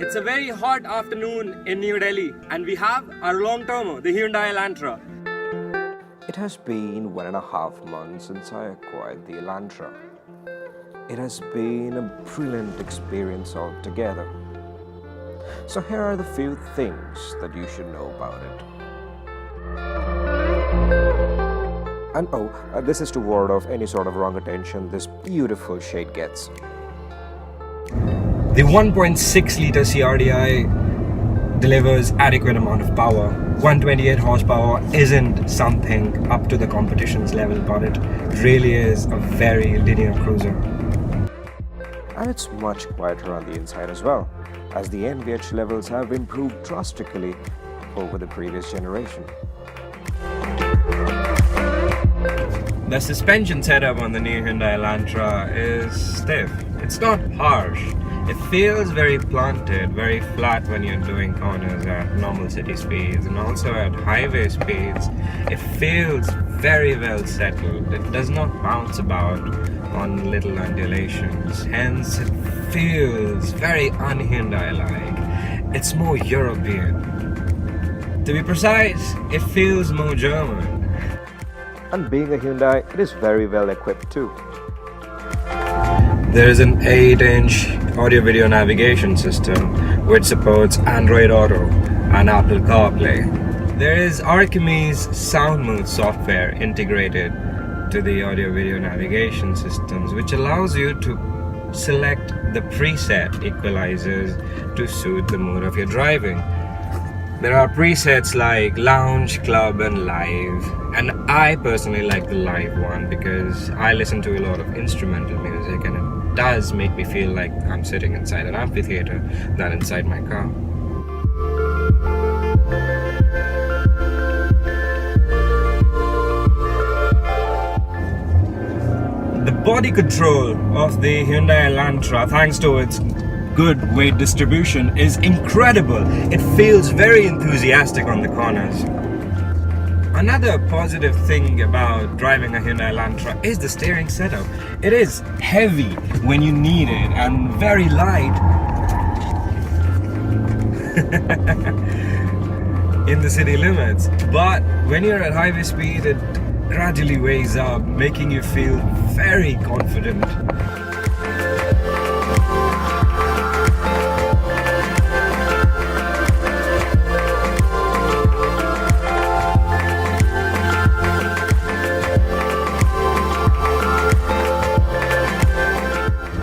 It's a very hot afternoon in New Delhi and we have our long-termer, the Hyundai Elantra. It has been 1.5 months since I acquired the Elantra. It has been a brilliant experience altogether. So here are the few things that you should know about it. And this is to ward off any sort of wrong attention this beautiful shade gets. The 1.6-litre CRDi delivers adequate amount of power. 128 horsepower isn't something up to the competition's level, but it really is a very linear cruiser. And it's much quieter on the inside as well, as the NVH levels have improved drastically over the previous generation. The suspension setup on the new Hyundai Elantra is stiff. It's not harsh. It feels very planted, very flat when you're doing corners at normal city speeds, and also at highway speeds. It feels very well settled. It does not bounce about on little undulations. Hence, it feels very un-Hyundai-like. It's more European. To be precise, it feels more German. And being a Hyundai, it is very well equipped too. There is an 8-inch audio-video navigation system which supports Android Auto and Apple CarPlay. There is Archimed's SoundMove software integrated to the audio-video navigation systems, which allows you to select the preset equalizers to suit the mood of your driving. There are presets like Lounge, Club and Live, and I personally like the Live one because I listen to a lot of instrumental music and it does make me feel like I'm sitting inside an amphitheater than inside my car. The body control of the Hyundai Elantra, thanks to its good weight distribution, is incredible. It feels very enthusiastic on the corners. Another positive thing about driving a Hyundai Elantra is the steering setup. It is heavy when you need it and very light in the city limits. But when you're at highway speed, it gradually weighs up, making you feel very confident.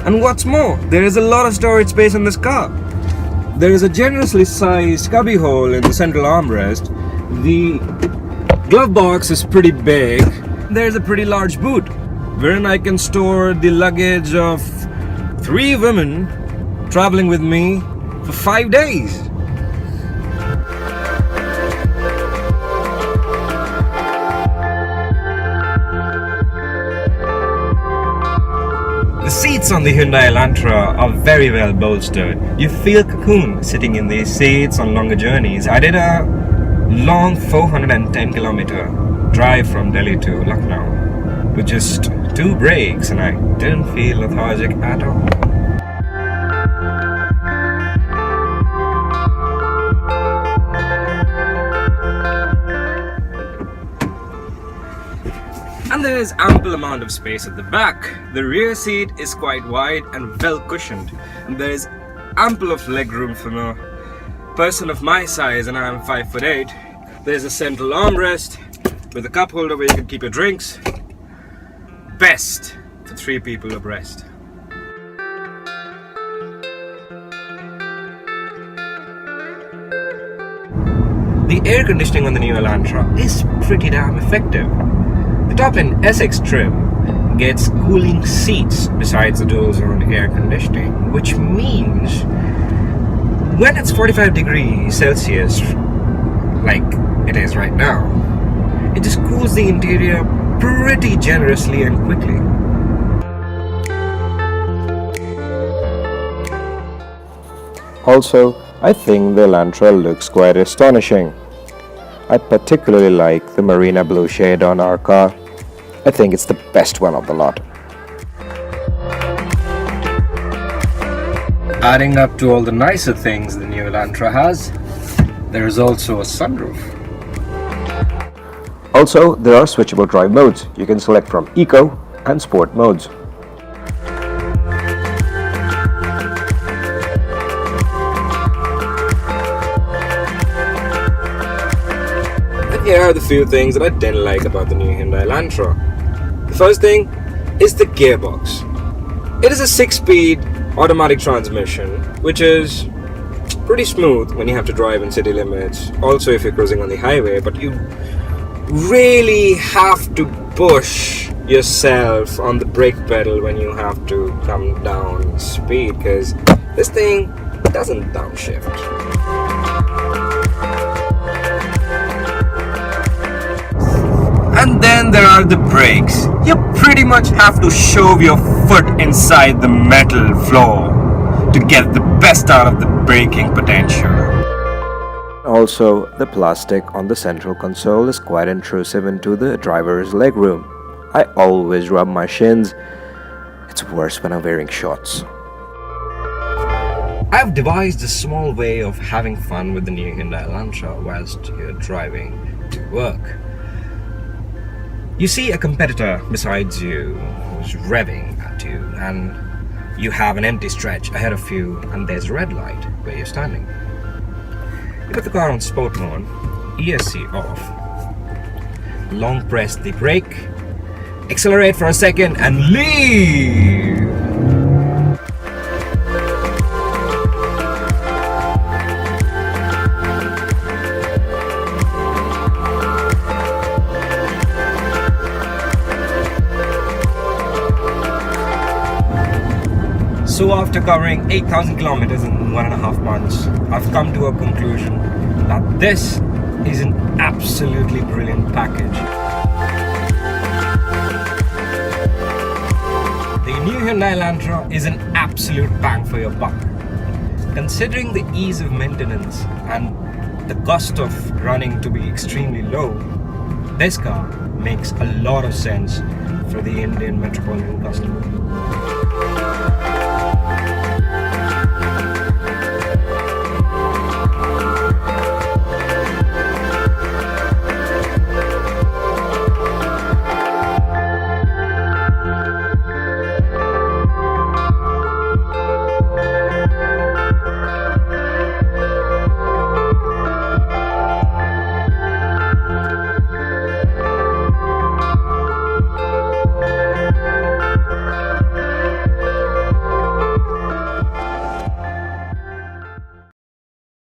And what's more, there is a lot of storage space in this car. There is a generously sized cubby hole in the central armrest. The glove box is pretty big. There is a pretty large boot, wherein I can store the luggage of 3 women traveling with me for 5 days. The seats on the Hyundai Elantra are very well bolstered. You feel cocooned sitting in these seats on longer journeys. I did a long 410-kilometer drive from Delhi to Lucknow with just 2 breaks and I didn't feel lethargic at all. And there is ample amount of space at the back. The rear seat is quite wide and well cushioned, and there is ample of leg room for a person of my size, and I am 5'8". There is a central armrest with a cup holder where you can keep your drinks. Best for 3 people abreast. The air conditioning on the new Elantra is pretty damn effective. The top-end SX trim gets cooling seats besides the dual-zone air conditioning, which means when it's 45 degrees Celsius, like it is right now, it just cools the interior pretty generously and quickly. Also, I think the Elantra looks quite astonishing. I particularly like the marina blue shade on our car. I think it's the best one of the lot. Adding up to all the nicer things the new Elantra has, there is also a sunroof. Also, there are switchable drive modes. You can select from Eco and Sport modes. And here are the few things that I didn't like about the new Hyundai Elantra. The first thing is the gearbox. It is a 6-speed automatic transmission, which is pretty smooth when you have to drive in city limits, also if you're cruising on the highway, but you really have to push yourself on the brake pedal when you have to come down speed, because this thing doesn't downshift. And then there are the brakes. You pretty much have to shove your foot inside the metal floor to get the best out of the braking potential. Also, the plastic on the central console is quite intrusive into the driver's legroom. I always rub my shins. It's worse when I'm wearing shorts. I've devised a small way of having fun with the new Hyundai Elantra whilst you're driving to work. You see a competitor besides you who's revving at you, and you have an empty stretch ahead of you, and there's a red light where you're standing. You put the car on sport mode, ESC off, long press the brake, accelerate for a second, and leave! So after covering 8,000 kilometers in 1.5 months, I've come to a conclusion that this is an absolutely brilliant package. The new Hyundai Elantra is an absolute bang for your buck. Considering the ease of maintenance and the cost of running to be extremely low, this car makes a lot of sense for the Indian metropolitan customer.